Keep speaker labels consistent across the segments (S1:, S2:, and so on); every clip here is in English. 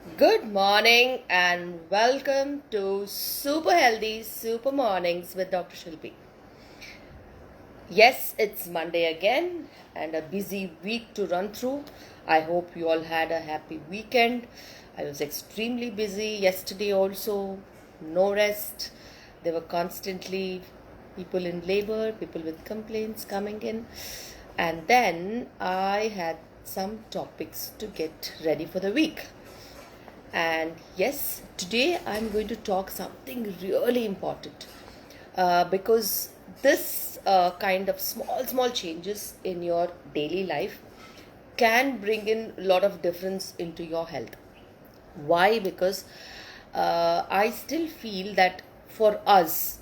S1: Good morning and welcome to Super Healthy Super Mornings with Dr. Shilpi. Yes, it's Monday again and a busy week to run through. I hope you all had a happy weekend. I was extremely busy yesterday also, no rest. There were constantly people in labor, people with complaints coming in. And then I had some topics to get ready for the week. And yes, today I'm going to talk something really important because this kind of small changes in your daily life can bring in a lot of difference into your health. Why? Because I still feel that for us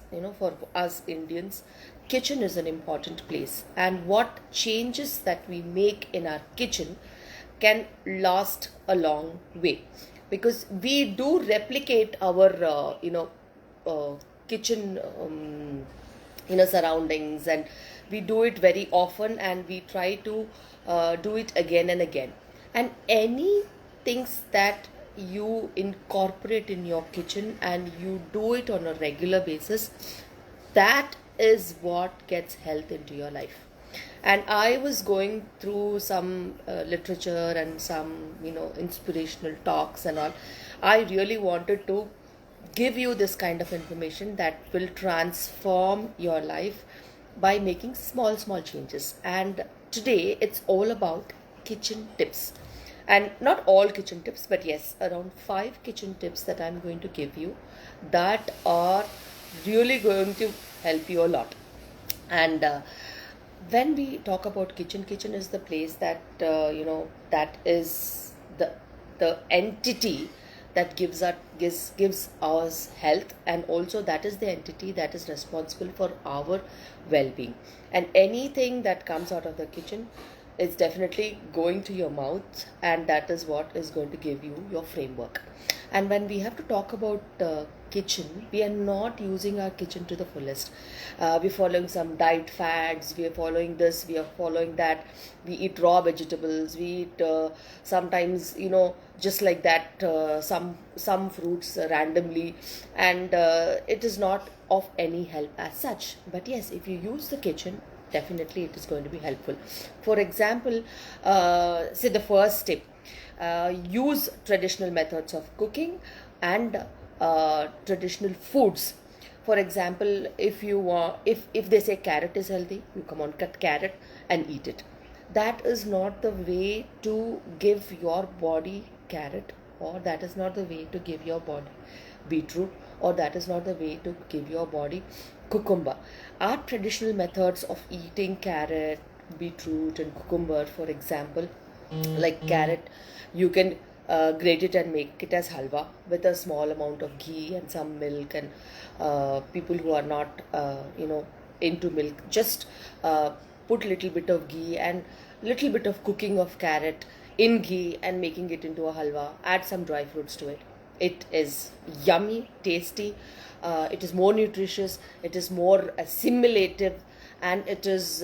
S1: Indians, kitchen is an important place, and what changes that we make in our kitchen can last a long way, because we do replicate our uh, kitchen surroundings, and we do it very often, and we try to do it again and again. And any things that you incorporate in your kitchen and you do it on a regular basis, that is what gets health into your life. And I was going through some literature and some inspirational talks and all. I really wanted to give you this kind of information that will transform your life by making small changes. And today it's all about kitchen tips, and not all kitchen tips, but yes, around 5 kitchen tips that I'm going to give you that are really going to help you a lot. And when we talk about kitchen is the place that that is the entity that gives us health, and also that is the entity that is responsible for our well-being. And anything that comes out of the kitchen is definitely going to your mouth, and that is what is going to give you your framework. And when we have to talk about kitchen, we are not using our kitchen to the fullest. We're following some diet fads, we are following this, we are following that. We eat raw vegetables, we eat sometimes just like that, some fruits randomly, and it is not of any help as such. But yes, if you use the kitchen, definitely it is going to be helpful. For example, say the first tip, use traditional methods of cooking and traditional foods. For example, if you want, if they say carrot is healthy, you come on, cut carrot and eat it. That is not the way to give your body carrot, or that is not the way to give your body beetroot, or that is not the way to give your body cucumber. Our traditional methods of eating carrot, beetroot and cucumber, for example, like carrot, you can grate it and make it as halwa with a small amount of ghee and some milk. And people who are not into milk, just put little bit of ghee and little bit of cooking of carrot in ghee and making it into a halwa. Add some dry fruits to it. It is yummy, tasty. It is more nutritious. It is more assimilative, and it is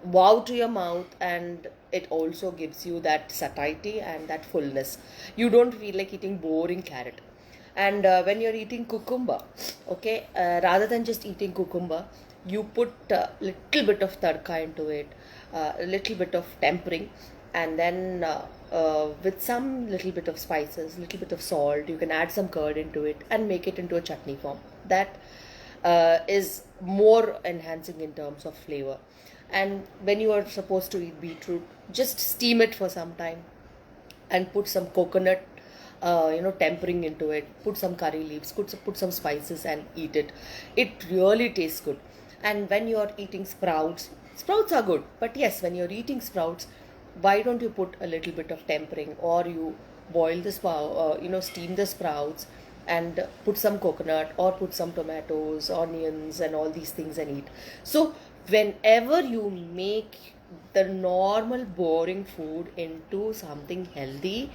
S1: wow to your mouth, and it also gives you that satiety and that fullness. You don't feel like eating boring carrot. And when you're eating cucumber, okay, rather than just eating cucumber, you put a little bit of tadka into it, a little bit of tempering, and then with some little bit of spices, little bit of salt, you can add some curd into it and make it into a chutney form. That is more enhancing in terms of flavor. And when you are supposed to eat beetroot, just steam it for some time and put some coconut tempering into it, put some curry leaves, put some spices and eat it. It really tastes good. And when you are eating sprouts are good, but yes, when you're eating sprouts, why don't you put a little bit of tempering, or you boil the steam the sprouts and put some coconut, or put some tomatoes, onions and all these things and eat. So whenever you make the normal boring food into something healthy,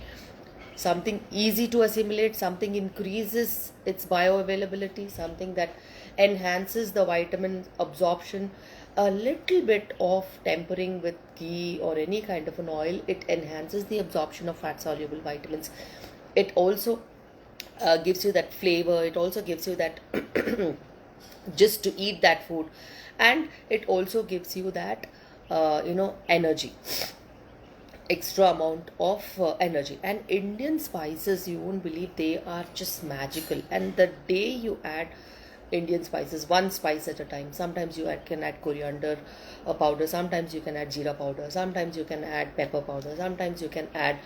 S1: something easy to assimilate, something increases its bioavailability, something that enhances the vitamin absorption, a little bit of tempering with ghee or any kind of an oil, it enhances the absorption of fat soluble vitamins. It also gives you that flavor. It also gives you that just to eat that food, and it also gives you that energy, extra amount of energy. And Indian spices, you won't believe, they are just magical. And the day you add Indian spices, one spice at a time, sometimes can add coriander powder, sometimes you can add jeera powder, sometimes you can add pepper powder, sometimes you can add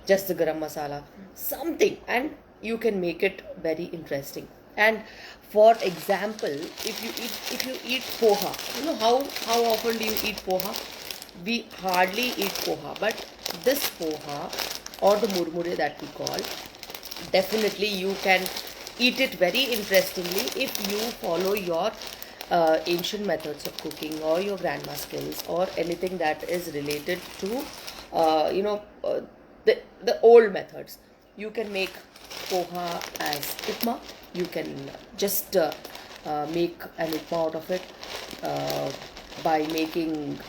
S1: just the garam masala, something, and you can make it very interesting. And for example, if you eat poha, how often do you eat poha? We hardly eat poha, but this poha, or the murmure that we call, definitely you can eat it very interestingly if you follow your ancient methods of cooking, or your grandma skills, or anything that is related to uh, you know uh, the old methods. You can make poha as upma. You can just make an upma out of it uh, by making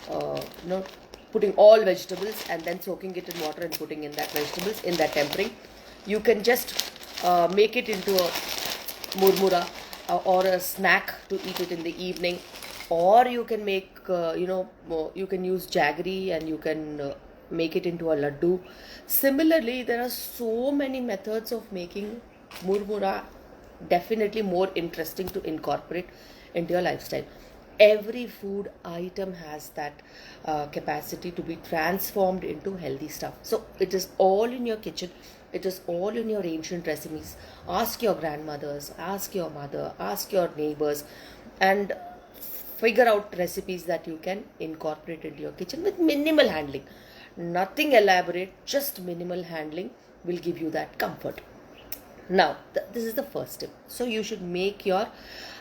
S1: putting all vegetables and then soaking it in water and putting in that vegetables in that tempering. You can just make it into a murmura or a snack to eat it in the evening, or you can make you can use jaggery and you can make it into a laddu. Similarly, there are so many methods of making murmura, definitely more interesting to incorporate into your lifestyle. Every food item has that capacity to be transformed into healthy stuff. So it is all in your kitchen, it is all in your ancient recipes. Ask your grandmothers, ask your mother, ask your neighbors, and figure out recipes that you can incorporate into your kitchen with minimal handling. Nothing elaborate, just minimal handling will give you that comfort. Now, this is the first tip. So you should make the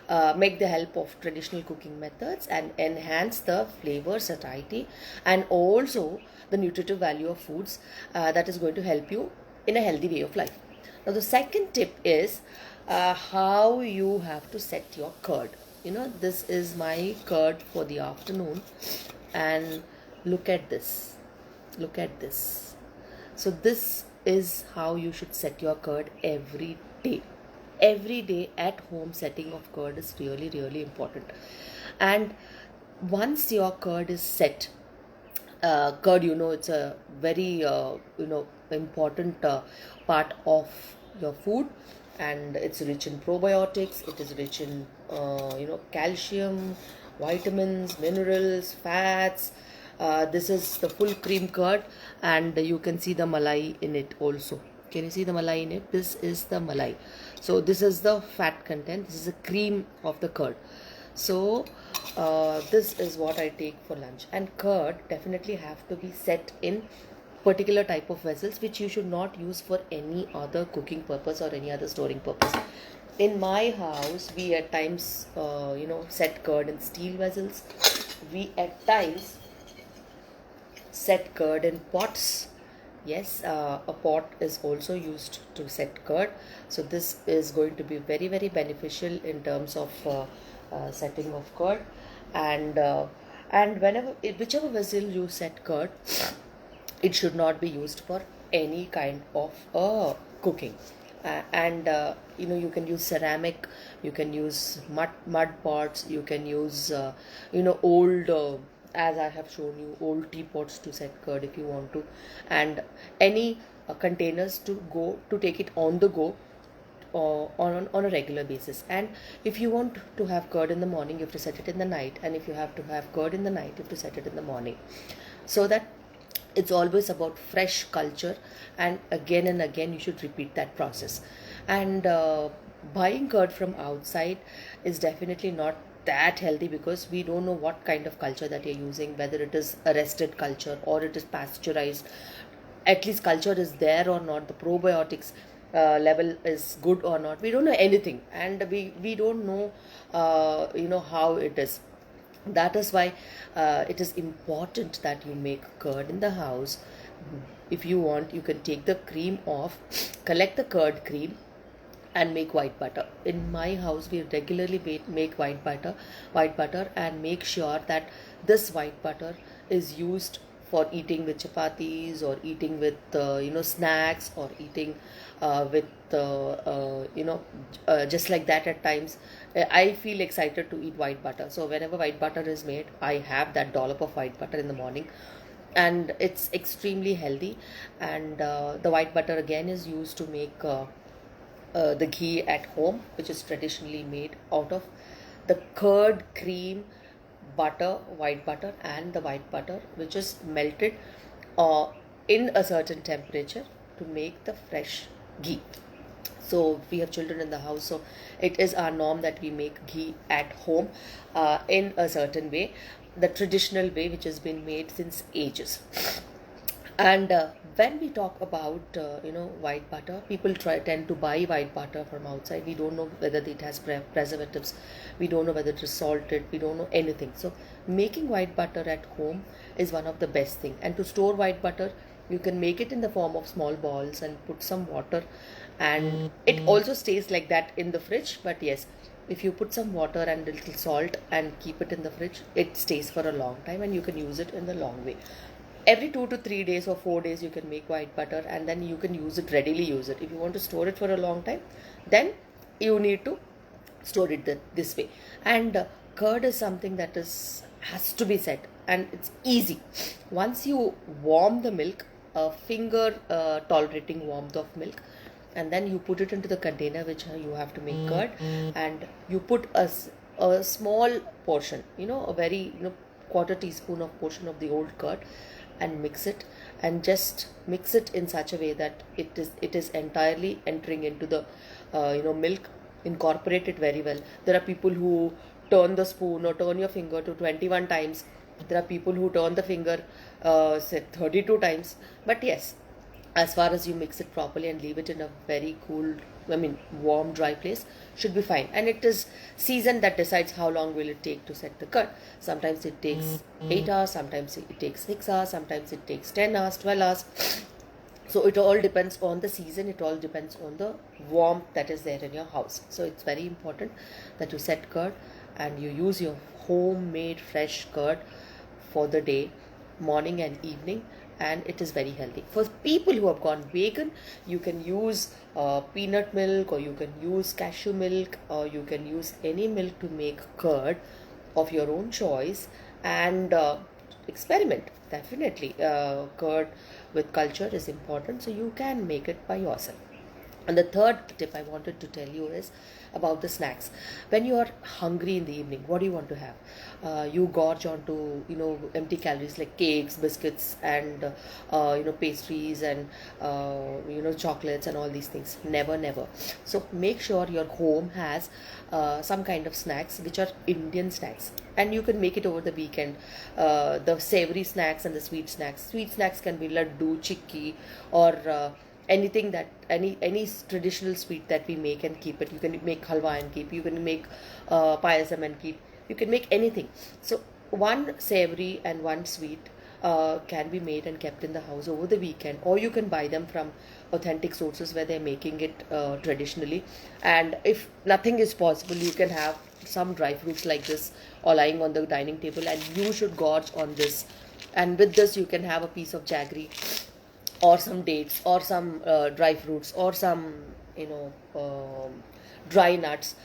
S1: help of traditional cooking methods and enhance the flavor satiety and also the nutritive value of foods that is going to help you in a healthy way of life. Now, the second tip is how you have to set your curd. This is my curd for the afternoon, and look at this. Look at this. So this is how you should set your curd every day. Every day at home setting of curd is really, really important. And once your curd is set, curd, it's a very important part of your food, and it's rich in probiotics. It is rich in calcium, vitamins, minerals, fats. This is the full cream curd, and you can see the malai in it also. Can you see the malai in it? This is the malai. So this is the fat content. This is the cream of the curd. So this is what I take for lunch. And curd definitely have to be set in particular type of vessels, which you should not use for any other cooking purpose or any other storing purpose. In my house, we at times set curd in steel vessels. We at times set curd in pots. Yes, a pot is also used to set curd. So this is going to be very, very beneficial in terms of setting of curd. And whichever vessel you set curd, it should not be used for any kind of cooking. And you can use ceramic, you can use mud pots, you can use old as I have shown you, old teapots to set curd if you want to, and any containers to take it on the go on a regular basis. And if you want to have curd in the morning, you have to set it in the night, and if you have to have curd in the night, you have to set it in the morning, so that it's always about fresh culture, and again you should repeat that process. And buying curd from outside is definitely not that healthy, because we don't know what kind of culture that you're using, whether it is arrested culture or it is pasteurized. At least culture is there or not, the probiotics level is good or not, we don't know anything, and we don't know how it is. That is why it is important that you make curd in the house. If you want, you can take the cream off, collect the curd cream, and make white butter. In my house, we regularly make white butter, and make sure that this white butter is used for eating with chapatis, or eating with snacks, or eating with just like that at times. I feel excited to eat white butter. So whenever white butter is made, I have that dollop of white butter in the morning, and it's extremely healthy. And the white butter again is used to make the ghee at home, which is traditionally made out of the curd, cream, butter, white butter, and the white butter, which is melted uh, in a certain temperature to make the fresh ghee. So we have children in the house, so it is our norm that we make ghee at home in a certain way, the traditional way, which has been made since ages. And when we talk about white butter, people tend to buy white butter from outside. We don't know whether it has preservatives. We don't know whether it is salted. We don't know anything. So making white butter at home is one of the best thing. And to store white butter, you can make it in the form of small balls and put some water, and it also stays like that in the fridge. But yes, if you put some water and a little salt and keep it in the fridge, it stays for a long time, and you can use it in the long way. Every 2 to 3 days or 4 days you can make white butter, and then you can readily use it. If you want to store it for a long time, then you need to store it this way. And curd is something that is has to be set, and it's easy. Once you warm the milk, a finger tolerating warmth of milk, and then you put it into the container which you have to make curd, and you put a small portion, a very quarter teaspoon of portion of the old curd, and mix it, and just mix it in such a way that it is entirely entering into the milk. Incorporate it very well. There are people who turn the spoon or turn your finger to 21 times. There are people who turn the finger say 32 times. But yes, as far as you mix it properly and leave it in a very cool, warm, dry place, should be fine. And it is season that decides how long will it take to set the curd. Sometimes it takes 8 hours, sometimes it takes 6 hours, sometimes it takes 10 hours, 12 hours. So it all depends on the season, it all depends on the warmth that is there in your house. So it's very important that you set curd and you use your homemade fresh curd for the day, morning and evening, and it is very healthy. For people who have gone vegan, you can use peanut milk, or you can use cashew milk, or you can use any milk to make curd of your own choice, and experiment. Definitely curd with culture is important, so you can make it by yourself. And the third tip I wanted to tell you is about the snacks. When you are hungry in the evening, what do you want to have? You gorge onto empty calories like cakes, biscuits, and pastries, and chocolates and all these things. Never, never. So make sure your home has some kind of snacks which are Indian snacks, and you can make it over the weekend. The savory snacks and the sweet snacks. Sweet snacks can be laddu, chikki, or anything that any traditional sweet that we make and keep it. You can make halwa and keep. You can make payasam and keep. You can make anything. So one savory and one sweet can be made and kept in the house over the weekend, or you can buy them from authentic sources where they're making it traditionally. And if nothing is possible, you can have some dry fruits like this or lying on the dining table, and you should gorge on this. And with this you can have a piece of jaggery, or some dates, or some dry fruits, or some dry nuts,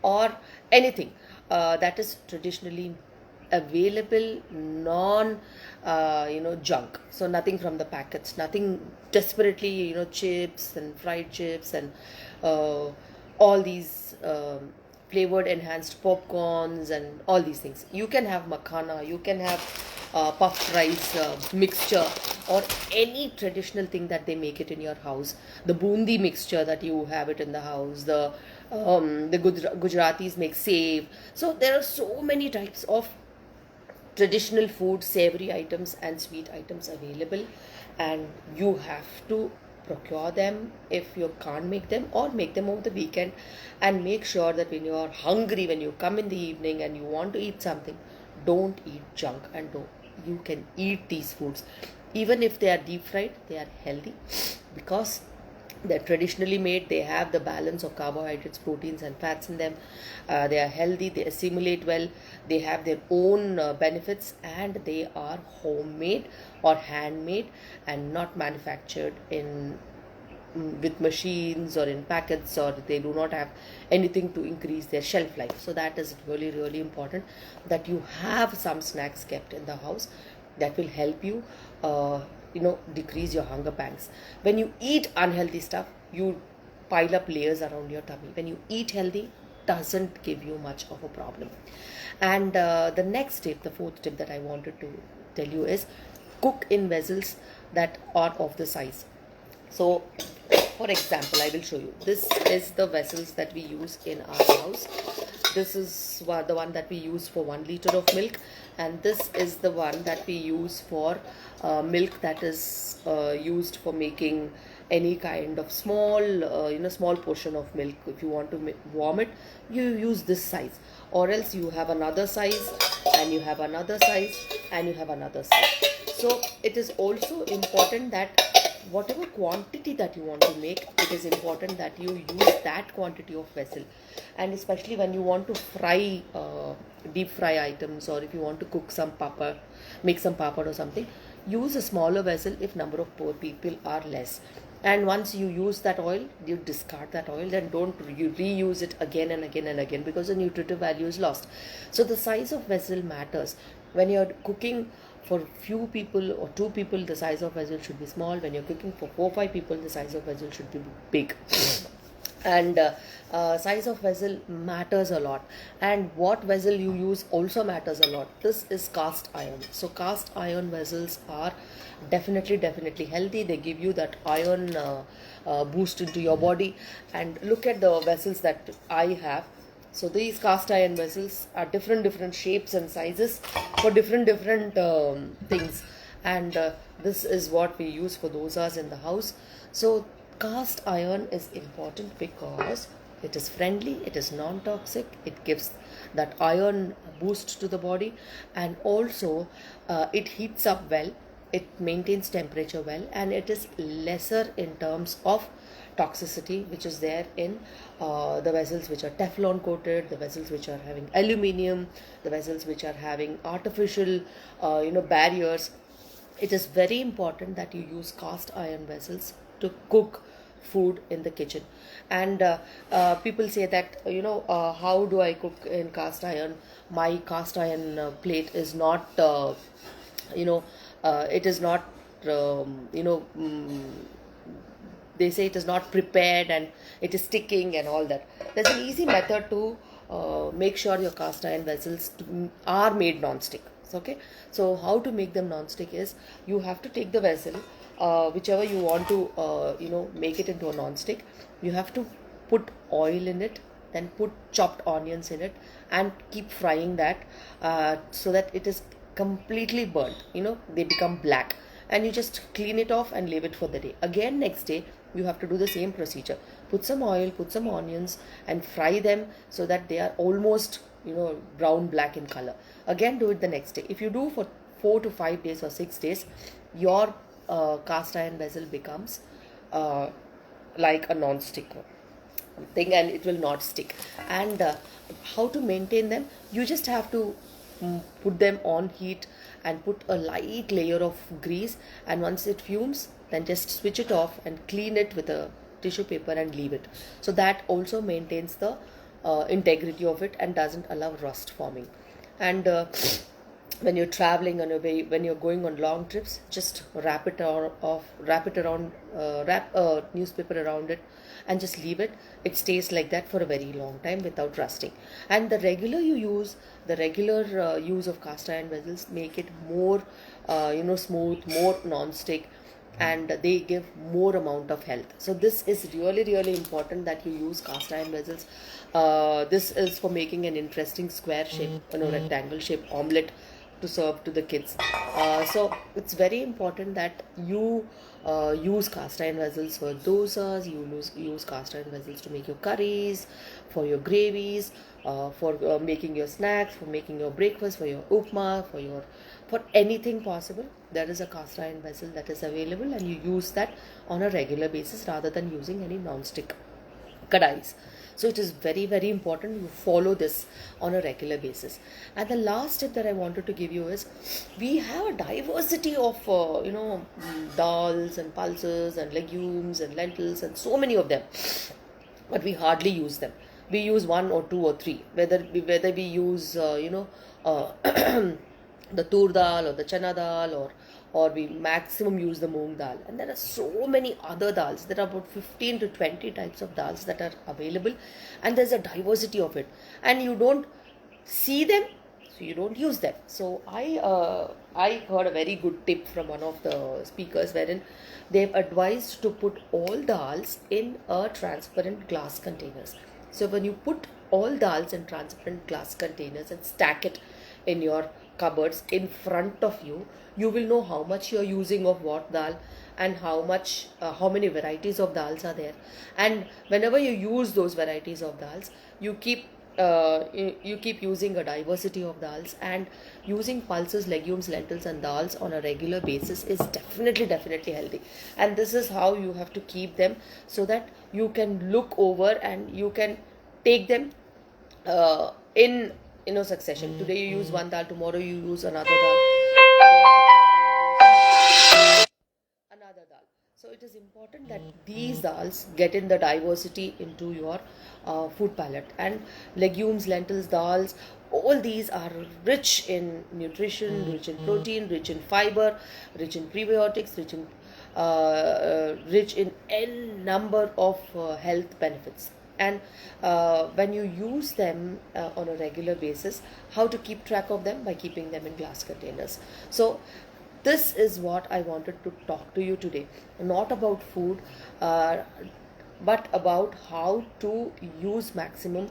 S1: or anything that is traditionally available, non junk. So nothing from the packets, nothing desperately chips and fried chips and all these flavored enhanced popcorns and all these things. You can have makhana, you can have puffed rice mixture, or any traditional thing that they make it in your house. The bundi mixture that you have it in the house. The Gujaratis make save. So there are so many types of traditional food, savory items and sweet items available, and you have to procure them if you can't make them, or make them over the weekend. And make sure that when you are hungry, when you come in the evening and you want to eat something, don't eat junk, and you can eat these foods. Even if they are deep fried, they are healthy, because They're traditionally made. They have the balance of carbohydrates, proteins, and fats in them. They are healthy, they assimilate well, they have their own benefits, and they are homemade or handmade and not manufactured in with machines or in packets, or they do not have anything to increase their shelf life. So that is really really important, that you have some snacks kept in the house that will help you decrease your hunger pangs. When you eat unhealthy stuff, you pile up layers around your tummy. When you eat healthy, doesn't give you much of a problem. And the next tip, the fourth tip that I wanted to tell you is, cook in vessels that are of the size. So, for example, I will show you. This is the vessels that we use in our house. This is the one that we use for 1 liter of milk, and this is the one that we use for milk that is used for making any kind of small portion of milk. If you want to warm it, you use this size, or else you have another size, and you have another size, and you have another size. So it is also important that whatever quantity that you want to make, it is important that you use that quantity of vessel. And especially when you want to fry, deep fry items, or if you want to cook some papad, make some papad or something, use a smaller vessel if number of poor people are less. And once you use that oil, you discard that oil, then don't you reuse it again and again and again, because the nutritive value is lost. So the size of vessel matters. When you're cooking for few people or two people, the size of vessel should be small. When you're cooking for 4-5 people, the size of vessel should be big. And size of vessel matters a lot, and what vessel you use also matters a lot. This is cast iron. So cast iron vessels are definitely healthy. They give you that iron boost into your body. And look at the vessels that I have. So these cast iron vessels are different shapes and sizes for different things, and this is what we use for dosas in the house. So cast iron is important because it is friendly, it is non-toxic, it gives that iron boost to the body, and also it heats up well, it maintains temperature well, and it is lesser in terms of toxicity which is there in the vessels which are Teflon coated, the vessels which are having aluminium, the vessels which are having artificial barriers. It is very important that you use cast iron vessels to cook food in the kitchen. And people say that how do I cook in cast iron? My cast iron plate is not it is not they say it is not prepared and it is sticking and all that. There's an easy method to make sure your cast iron vessels are made non-stick. Okay, so how to make them non-stick is, you have to take the vessel, whichever you want to make it into a non-stick. You have to put oil in it, then put chopped onions in it, and keep frying that so that it is completely burnt, they become black, and you just clean it off and leave it for the day. Again, next day you have to do the same procedure. Put some oil, put some onions, and fry them so that they are almost brown black in color. Again, do it the next day. If you do for 4 to 5 days or 6 days, your cast iron vessel becomes like a non-stick thing, and it will not stick. And how to maintain them? You just have to put them on heat and put a light layer of grease, and once it fumes, then just switch it off and clean it with a tissue paper and leave it. So that also maintains the integrity of it and doesn't allow rust forming. And when you're traveling on your way, when you're going on long trips, just wrap a newspaper around it and just leave it. It stays like that for a very long time without rusting. And the regular use of cast iron vessels make it more smooth, more non-stick, and they give more amount of health. So this is really important that you use cast iron vessels. This is for making an interesting square shape, rectangle shape omelette, to serve to the kids. So it's very important that you use cast iron vessels for dosas, you use cast iron vessels to make your curries, for your gravies, for making your snacks, for making your breakfast, for your upma, for anything possible. There is a cast iron vessel that is available, and you use that on a regular basis rather than using any non-stick kadais. So it is very, very important you follow this on a regular basis. And the last tip that I wanted to give you is, we have a diversity of dals and pulses and legumes and lentils and so many of them, but we hardly use them. We use one or two or three, whether we use the tur dal or the chana dal, or we maximum use the moong dal. And there are so many other dals. There are about 15 to 20 types of dals that are available, and there's a diversity of it, and you don't see them, so you don't use them. So I heard a very good tip from one of the speakers, wherein they've advised to put all dals in a transparent glass containers. So when you put all dals in transparent glass containers and stack it in your cupboards in front of you, you will know how much you're using of what dal, and how many varieties of dals are there. And whenever you use those varieties of dals, you keep using a diversity of dals, and using pulses, legumes, lentils and dals on a regular basis is definitely healthy. And this is how you have to keep them, so that you can look over and you can take them in succession. Today you use one dal, tomorrow you use another dal, another dal. So it is important that these dals get in the diversity into your food palette. And legumes, lentils, dals, all these are rich in nutrition, rich in protein, rich in fiber, rich in prebiotics, rich in n number of health benefits. And when you use them on a regular basis, how to keep track of them? By keeping them in glass containers. So this is what I wanted to talk to you today. Not about food, but about how to use maximum,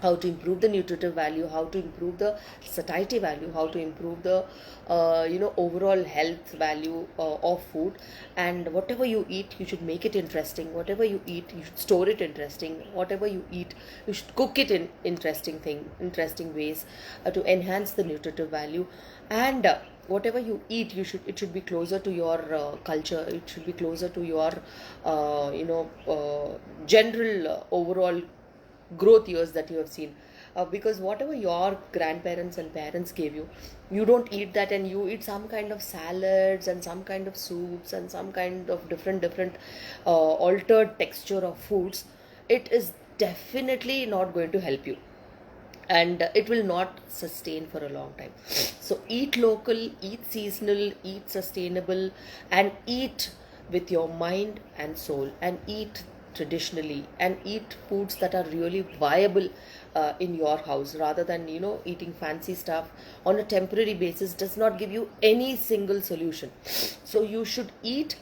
S1: how to improve the nutritive value, how to improve the satiety value, how to improve the overall health value of food. And whatever you eat, you should make it interesting. Whatever you eat, you should store it interesting. Whatever you eat, you should cook it in interesting ways to enhance the nutritive value. And whatever you eat, it should be closer to your culture. It should be closer to your general overall growth years that you have seen. Because whatever your grandparents and parents gave you, you don't eat that, and you eat some kind of salads and some kind of soups and some kind of different altered texture of foods. It is definitely not going to help you, and it will not sustain for a long time. So eat local, eat seasonal, eat sustainable, and eat with your mind and soul, and eat traditionally, and eat foods that are really viable in your house, rather than eating fancy stuff on a temporary basis does not give you any single solution. So you should eat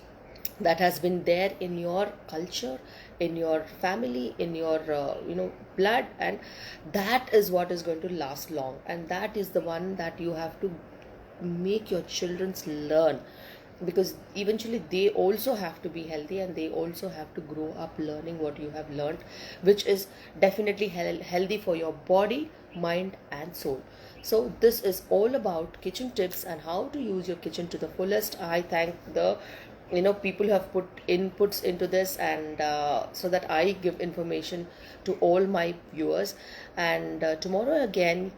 S1: that has been there in your culture, in your family, in your blood, and that is what is going to last long, and that is the one that you have to make your children learn, because eventually they also have to be healthy, and they also have to grow up learning what you have learned, which is definitely healthy for your body, mind and soul. So this is all about kitchen tips and how to use your kitchen to the fullest. I thank the people who have put inputs into this, and so that I give information to all my viewers. And tomorrow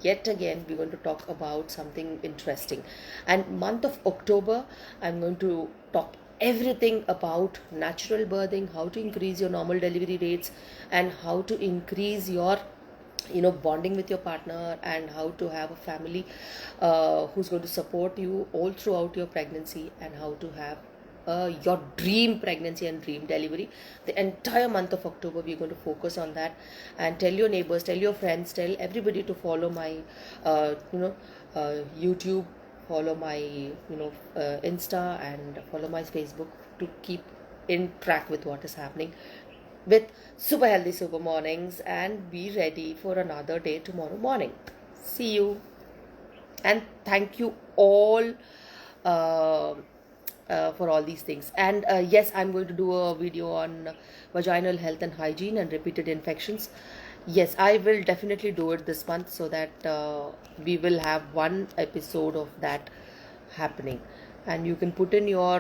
S1: yet again we're going to talk about something interesting. And month of October, I'm going to talk everything about natural birthing, how to increase your normal delivery rates, and how to increase your bonding with your partner, and how to have a family who's going to support you all throughout your pregnancy, and how to have your dream pregnancy and dream delivery. The entire month of October we're going to focus on that. And tell your neighbors, tell your friends, tell everybody to follow my YouTube, follow my Insta, and follow my Facebook, to keep in track with what is happening with Super Healthy Super Mornings. And be ready for another day tomorrow morning. See you. And thank you all uh, for all these things. And yes, I'm going to do a video on vaginal health and hygiene and repeated infections. Yes, I will definitely do it this month, so that we will have one episode of that happening. And you can put in your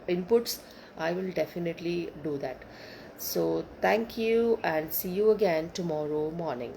S1: inputs. I will definitely do that. So thank you, and see you again tomorrow morning.